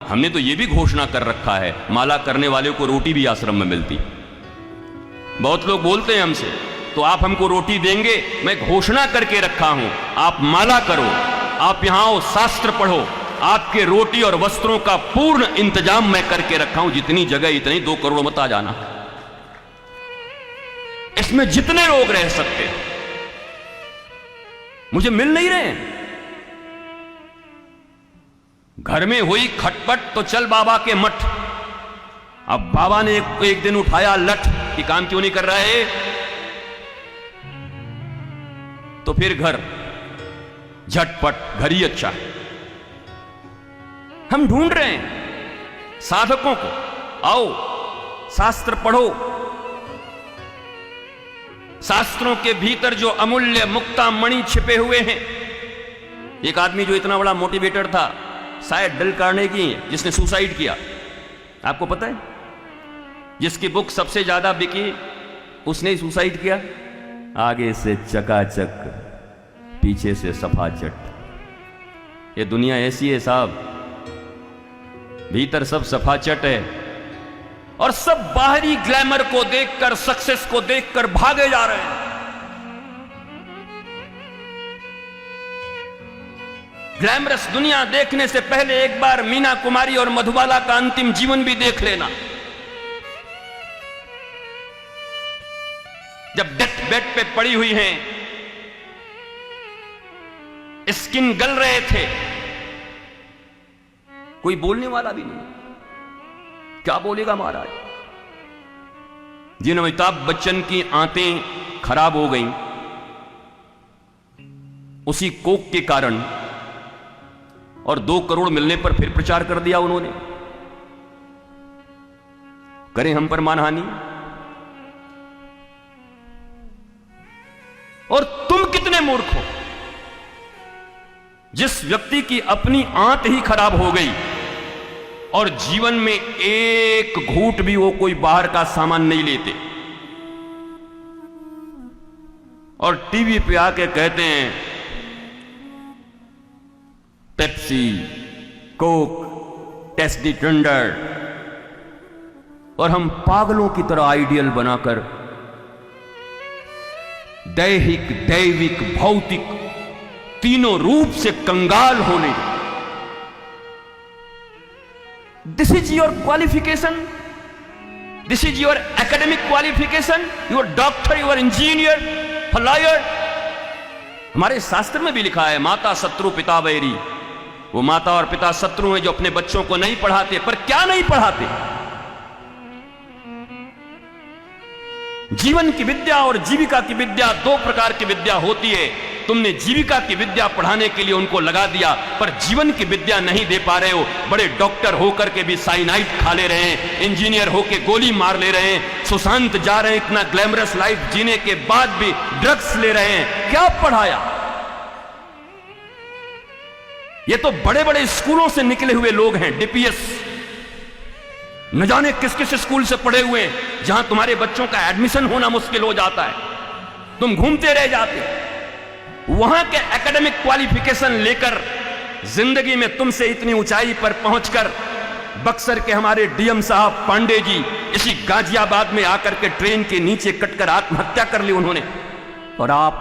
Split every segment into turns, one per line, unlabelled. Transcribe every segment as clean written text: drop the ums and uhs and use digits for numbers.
हमने तो ये भी घोषणा कर रखा है, माला करने वाले को रोटी भी आश्रम में मिलती। बहुत लोग बोलते हैं हमसे, तो आप हमको रोटी देंगे? मैं घोषणा करके रखा हूं, आप माला करो, आप यहां आओ, शास्त्र पढ़ो, आपके रोटी और वस्त्रों का पूर्ण इंतजाम मैं करके रखा हूं। जितनी जगह इतनी 2 करोड़ मत आ जाना, इसमें जितने लोग रह सकते हैं। मुझे मिल नहीं रहे हैं। घर में हुई खटपट तो चल बाबा के मठ। अब बाबा ने एक दिन उठाया लठ कि काम क्यों नहीं कर रहा है, तो फिर घर, झटपट घर ही अच्छा है। हम ढूंढ रहे हैं साधकों को, आओ शास्त्र पढ़ो। शास्त्रों के भीतर जो अमूल्य मुक्ता मणि छिपे हुए हैं। एक आदमी जो इतना बड़ा मोटिवेटर था, शायद डेल कार्नेगी, जिसने सुसाइड किया, आपको पता है? जिसकी बुक सबसे ज्यादा बिकी उसने ही सुसाइड किया। आगे से चकाचक, पीछे से सफाचट। ये दुनिया ऐसी है साहब, भीतर सब सफाचट है और सब बाहरी ग्लैमर को देखकर, सक्सेस को देखकर भागे जा रहे हैं। ग्लैमरस दुनिया देखने से पहले एक बार मीना कुमारी और मधुबाला का अंतिम जीवन भी देख लेना। जब डेथ बेड पे पड़ी हुई हैं, स्किन गल रहे थे, कोई बोलने वाला भी नहीं। क्या बोलेगा महाराज? जिन अमिताभ बच्चन की आंतें खराब हो गईं उसी कोक के कारण, और 2 करोड़ मिलने पर फिर प्रचार कर दिया उन्होंने। करें हम पर मानहानि। और तुम कितने मूर्ख हो, जिस व्यक्ति की अपनी आंत ही खराब हो गई और जीवन में एक घूंट भी वो कोई बाहर का सामान नहीं लेते, और टीवी पे आके कहते हैं Pepsi, Coke, taste the thunder, और हम पागलों की तरह आइडियल बनाकर दैहिक, दैविक, भौतिक तीनों रूप से कंगाल होने। This is your qualification, this is your academic qualification, your doctor, your engineer, lawyer. हमारे शास्त्र में भी लिखा है, माता शत्रु पिता वैरी। वो माता और पिता शत्रु हैं जो अपने बच्चों को नहीं पढ़ाते। पर क्या नहीं पढ़ाते? जीवन की विद्या और जीविका की विद्या, 2 प्रकार की विद्या होती है। तुमने जीविका की विद्या पढ़ाने के लिए उनको लगा दिया, पर जीवन की विद्या नहीं दे पा रहे हो। बड़े डॉक्टर होकर के भी साइनाइड खा ले रहे हैं, इंजीनियर होकर गोली मार ले रहे हैं, सुशांत जा रहे हैं इतना ग्लैमरस लाइफ जीने के बाद भी ड्रग्स ले रहे हैं। क्या पढ़ाया? ये तो बड़े बड़े स्कूलों से निकले हुए लोग हैं, डीपीएस, न जाने किस किस स्कूल से पढ़े हुए हैं, जहां तुम्हारे बच्चों का एडमिशन होना मुश्किल हो जाता है। तुम घूमते रह जाते हो। वहां के एकेडमिक क्वालिफिकेशन लेकर जिंदगी में तुमसे इतनी ऊंचाई पर पहुंचकर बक्सर के हमारे डीएम साहब पांडे जी इसी गाजियाबाद में आकर के ट्रेन के नीचे कटकर आत्महत्या कर ली उन्होंने, और आप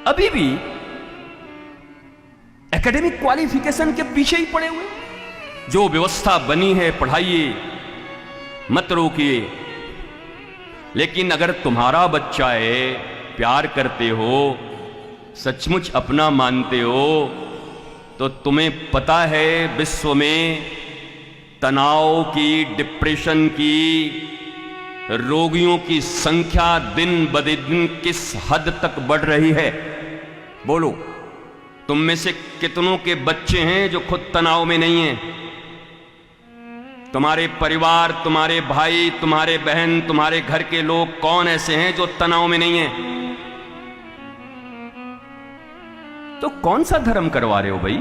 अभी भी एकेडमिक क्वालिफिकेशन के पीछे ही पड़े हुए। जो व्यवस्था बनी है पढ़ाइए, मत रोकिए। लेकिन अगर तुम्हारा बच्चा है, प्यार करते हो, सचमुच अपना मानते हो, तो तुम्हें पता है विश्व में तनाव की, डिप्रेशन की रोगियों की संख्या दिन ब दिन किस हद तक बढ़ रही है। बोलो, तुम में से कितनों के बच्चे हैं जो खुद तनाव में नहीं हैं? तुम्हारे परिवार, तुम्हारे भाई, तुम्हारे बहन, तुम्हारे घर के लोग कौन ऐसे हैं जो तनाव में नहीं हैं? तो कौन सा धर्म करवा रहे हो भाई?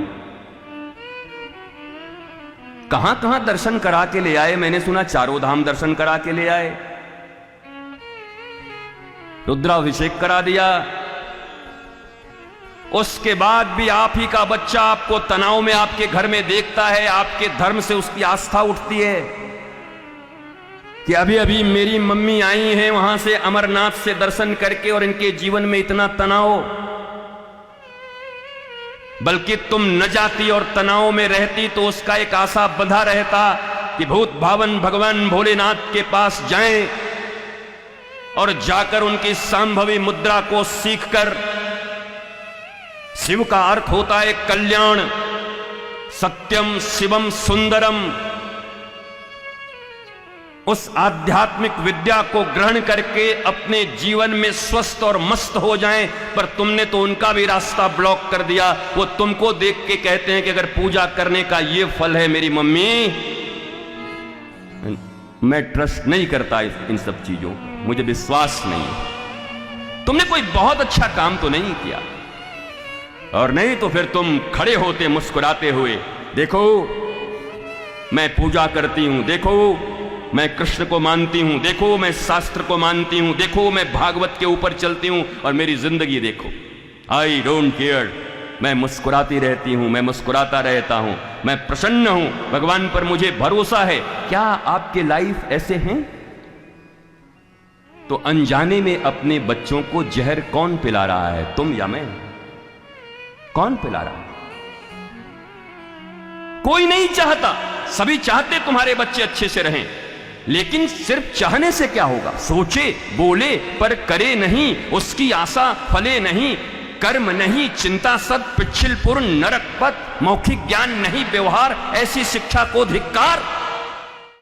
कहां कहां दर्शन करा के ले आए? मैंने सुना 4 धाम दर्शन करा के ले आए, रुद्राभिषेक करा दिया, उसके बाद भी आप ही का बच्चा आपको तनाव में आपके घर में देखता है, आपके धर्म से उसकी आस्था उठती है कि अभी अभी मेरी मम्मी आई हैं वहां से अमरनाथ से दर्शन करके और इनके जीवन में इतना तनाव। बल्कि तुम न जाती और तनाव में रहती तो उसका एक आशा बंधा रहता कि भूत भावन भगवान भोलेनाथ के पास जाएं और जाकर उनकी सांभवी मुद्रा को सीखकर, शिव का अर्थ होता है कल्याण, सत्यम शिवम सुंदरम, उस आध्यात्मिक विद्या को ग्रहण करके अपने जीवन में स्वस्थ और मस्त हो जाएं। पर तुमने तो उनका भी रास्ता ब्लॉक कर दिया। वो तुमको देख के कहते हैं कि अगर पूजा करने का ये फल है मेरी मम्मी, मैं ट्रस्ट नहीं करता इन सब चीजों, मुझे विश्वास नहीं है। तुमने कोई बहुत अच्छा काम तो नहीं किया, और नहीं तो फिर तुम खड़े होते मुस्कुराते हुए, देखो मैं पूजा करती हूं, देखो मैं कृष्ण को मानती हूं, देखो मैं शास्त्र को मानती हूं, देखो मैं भागवत के ऊपर चलती हूं, और मेरी जिंदगी देखो, आई डोंट केयर, मैं मुस्कुराती रहती हूं, मैं मुस्कुराता रहता हूं, मैं प्रसन्न हूं, भगवान पर मुझे भरोसा है। क्या आपके लाइफ ऐसे हैं? तो अनजाने में अपने बच्चों को जहर कौन पिला रहा है, तुम या मैं? कौन पिला रहा है? कोई नहीं चाहता, सभी चाहते तुम्हारे बच्चे अच्छे से रहें, लेकिन सिर्फ चाहने से क्या होगा? सोचे बोले पर करे नहीं, उसकी आशा फले नहीं, कर्म नहीं चिंता सद पिछिल पुर नरक पथ, मौखिक ज्ञान नहीं व्यवहार, ऐसी शिक्षा को धिक्कार।